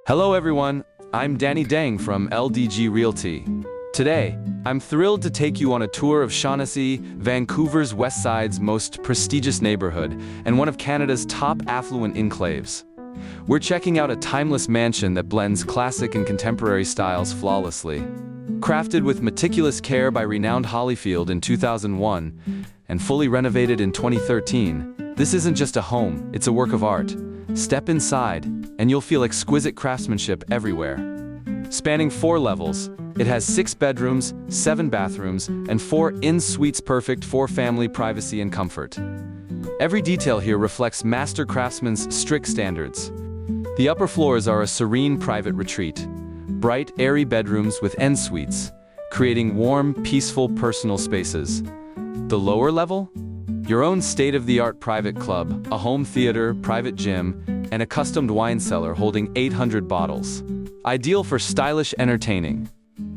Hello everyone, I'm Danny Deng from LDG Realty. Today, I'm thrilled to take you on a tour of Shaughnessy, Vancouver's West Side's most prestigious neighborhood and one of Canada's top affluent enclaves. We're checking out a timeless mansion that blends classic and contemporary styles flawlessly. Crafted with meticulous care by renowned Hollifield in 2001 and fully renovated in 2013, this isn't just a home, it's a work of art. Step inside, and you'll feel exquisite craftsmanship everywhere. Spanning 4 levels, it has 6 bedrooms, 7 bathrooms, and 4 in-suites perfect for family privacy and comfort. Every detail here reflects master craftsmen's strict standards. The upper floors are a serene private retreat. Bright, airy bedrooms with en-suites, creating warm, peaceful personal spaces. The lower level? Your own state-of-the-art private club, a home theater, private gym, and a customed wine cellar holding 800 bottles. Ideal for stylish entertaining.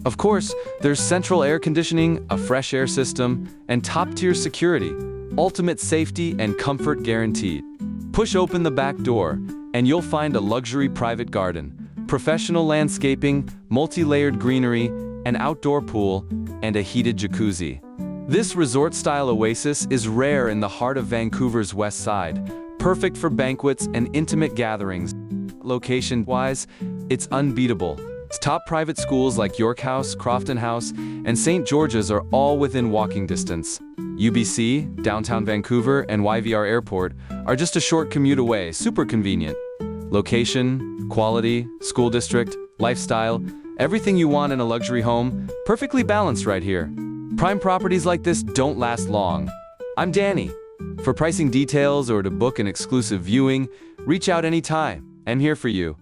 Of course, there's central air conditioning, a fresh air system, and top-tier security. Ultimate safety and comfort guaranteed. Push open the back door, and you'll find a luxury private garden, professional landscaping, multi-layered greenery, an outdoor pool, and a heated jacuzzi. This resort-style oasis is rare in the heart of Vancouver's West Side, perfect for banquets and intimate gatherings. Location-wise, it's unbeatable. Top private schools like York House, Crofton House, and St. George's are all within walking distance. UBC, downtown Vancouver, and YVR Airport are just a short commute away, super convenient. Location, quality, school district, lifestyle, everything you want in a luxury home, perfectly balanced right here. Prime properties like this don't last long. I'm Danny. For pricing details or to book an exclusive viewing, reach out anytime. I'm here for you.